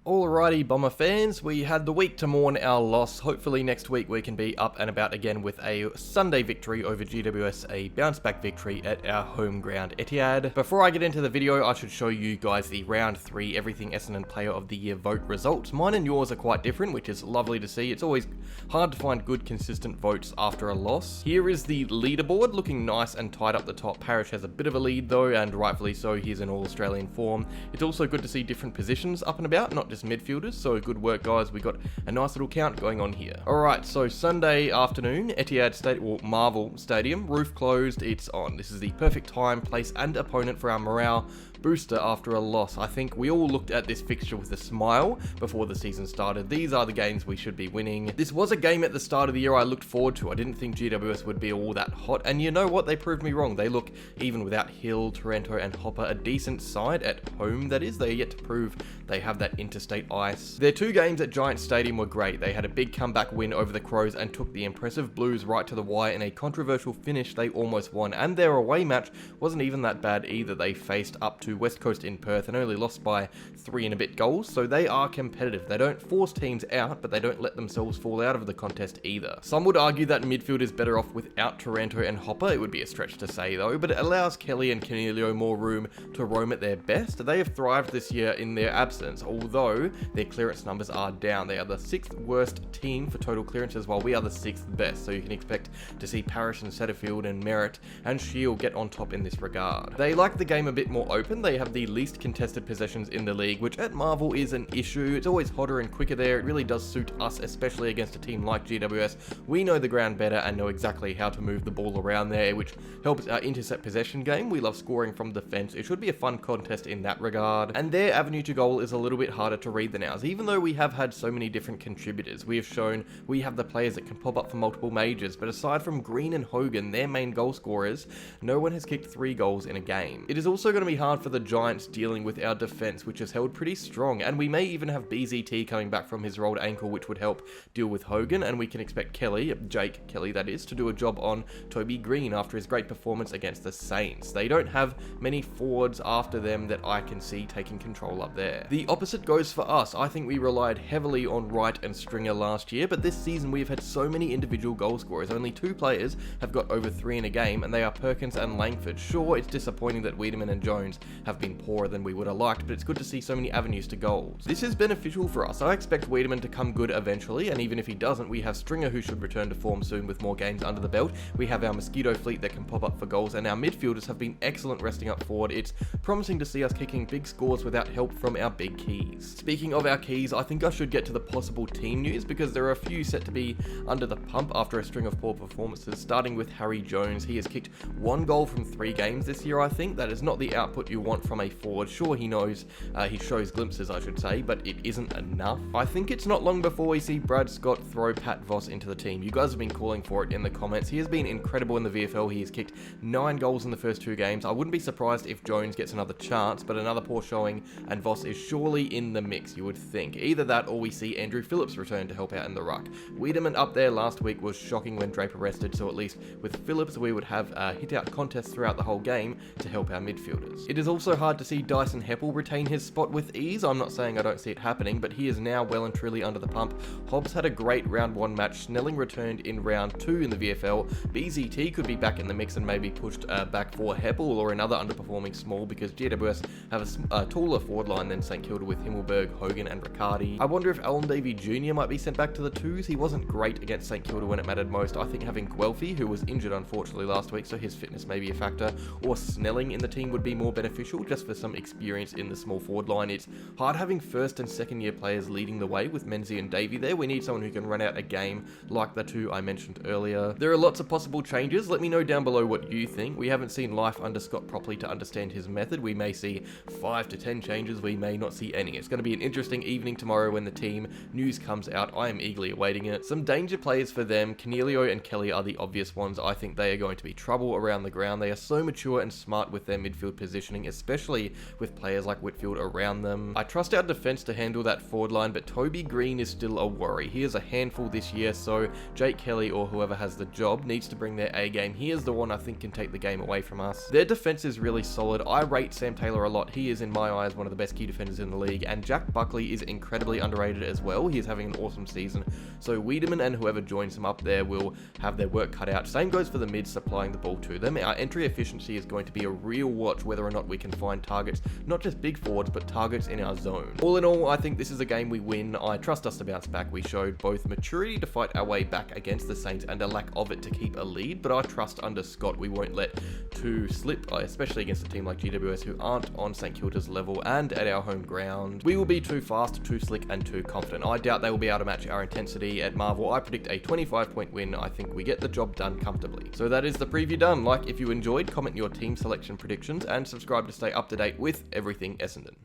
Alrighty, Bomber fans, we had the week to mourn our loss. Hopefully next week we can be up and about again with a Sunday victory over GWS, a bounce-back victory at our home ground Etihad. Before I get into the video, I should show you guys the Round 3 Everything Essendon Player of the Year vote results. Mine and yours are quite different, which is lovely to see. It's always hard to find good, consistent votes after a loss. Here is the leaderboard, looking nice and tight up the top. Parrish has a bit of a lead though, and rightfully so. He's in All-Australian form. It's also good to see different positions up and about, not just midfielders, so good work guys. We got a nice little count going on here. Alright, so Sunday afternoon, Etihad Stadium, or Marvel Stadium, roof closed, it's on. This is the perfect time, place and opponent for our morale booster after a loss. I think we all looked at this fixture with a smile before the season started. These are the games we should be winning. This was a game at the start of the year I looked forward to. I didn't think GWS would be all that hot, and you know what? They proved me wrong. They look, even without Hill, Taranto and Hopper, a decent side at home, that is. They're yet to prove they have that interstate ice. Their two games at Giant Stadium were great. They had a big comeback win over the Crows and took the impressive Blues right to the wire in a controversial finish they almost won, and their away match wasn't even that bad either. They faced up to West Coast in Perth and only lost by 3 and a bit goals, so they are competitive. They don't force teams out, but they don't let themselves fall out of the contest either. Some would argue that midfield is better off without Taranto and Hopper. It would be a stretch to say though, but it allows Kelly and Cornelio more room to roam at their best. They have thrived this year in their absence, although their clearance numbers are down. They are the 6th worst team for total clearances, while we are the 6th best, so you can expect to see Parrish and Setterfield and Merritt and Shield get on top in this regard. They like the game a bit more open. They have the least contested possessions in the league, which at Marvel is an issue. It's always hotter and quicker there. It really does suit us, especially against a team like GWS. We know the ground better and know exactly how to move the ball around there, which helps our intercept possession game. We love scoring from defense. It should be a fun contest in that regard. And their avenue to goal is a little bit harder to read than ours, even though we have had so many different contributors. We have shown we have the players that can pop up for multiple majors, but aside from Green and Hogan, their main goal scorers, no one has kicked 3 goals in a game. It is also going to be hard for the Giants dealing with our defense, which has held pretty strong, and we may even have BZT coming back from his rolled ankle, which would help deal with Hogan, and we can expect Kelly, Jake Kelly that is, to do a job on Toby Green after his great performance against the Saints. They don't have many forwards after them that I can see taking control up there. The opposite goes for us. I think we relied heavily on Wright and Stringer last year, but this season we've had so many individual goal scorers. Only 2 players have got over 3 in a game, and they are Perkins and Langford. Sure, it's disappointing that Wiedemann and Jones have been poorer than we would have liked, but it's good to see so many avenues to goals. This is beneficial for us. I expect Wiedemann to come good eventually, and even if he doesn't, we have Stringer who should return to form soon with more games under the belt. We have our Mosquito fleet that can pop up for goals, and our midfielders have been excellent resting up forward. It's promising to see us kicking big scores without help from our big keys. Speaking of our keys, I think I should get to the possible team news, because there are a few set to be under the pump after a string of poor performances, starting with Harry Jones. He has kicked 1 goal from 3 games this year, I think. That is not the output you want from a forward. Sure, he knows, he shows glimpses, I should say, but it isn't enough. I think it's not long before we see Brad Scott throw Pat Voss into the team. You guys have been calling for it in the comments. He has been incredible in the VFL. He has kicked 9 goals in the first 2 games. I wouldn't be surprised if Jones gets another chance, but another poor showing, and Voss is surely in the mix, you would think. Either that, or we see Andrew Phillips return to help out in the ruck. Wiedemann up there last week was shocking when Draper rested, so at least with Phillips we would have hit-out contests throughout the whole game to help our midfielders. It is also hard to see Dyson Heppel retain his spot with ease. I'm not saying I don't see it happening, but he is now well and truly under the pump. Hobbs had a great round 1 match. Snelling returned in round 2 in the VFL. BZT could be back in the mix and maybe pushed back for Heppel or another underperforming small, because GWS have a taller forward line than St Kilda with Himmelberg, Hogan and Riccardi. I wonder if Alan Davey Jr. might be sent back to the 2s. He wasn't great against St Kilda when it mattered most. I think having Guelphy, who was injured unfortunately last week, so his fitness may be a factor, or Snelling in the team would be more beneficial, just for some experience in the small forward line. It's hard having first and second year players leading the way with Menzies and Davey there. We need someone who can run out a game like the 2 I mentioned earlier. There are lots of possible changes. Let me know down below what you think. We haven't seen life under Scott properly to understand his method. We may see 5 to 10 changes. We may not see any. It's going to be an interesting evening tomorrow when the team news comes out. I am eagerly awaiting it. Some danger players for them. Cornelio and Kelly are the obvious ones. I think they are going to be trouble around the ground. They are so mature and smart with their midfield positioning, especially with players like Whitfield around them. I trust our defense to handle that forward line, but Toby Green is still a worry. He is a handful this year, so Jake Kelly or whoever has the job needs to bring their A game. He is the one I think can take the game away from us. Their defense is really solid. I rate Sam Taylor a lot. He is, in my eyes, one of the best key defenders in the league, and Jack Buckley is incredibly underrated as well. He is having an awesome season, so Wiedemann and whoever joins him up there will have their work cut out. Same goes for the mids supplying the ball to them. Our entry efficiency is going to be a real watch whether or not we can find targets, not just big forwards, but targets in our zone. All in all, I think this is a game we win. I trust us to bounce back. We showed both maturity to fight our way back against the Saints and a lack of it to keep a lead, but I trust under Scott we won't let two slip, especially against a team like GWS who aren't on St Kilda's level and at our home ground. We will be too fast, too slick, and too confident. I doubt they will be able to match our intensity at Marvel. I predict a 25-point win. I think we get the job done comfortably. So that is the preview done. Like if you enjoyed, comment your team selection predictions, and subscribe to stay up to date with everything Essendon.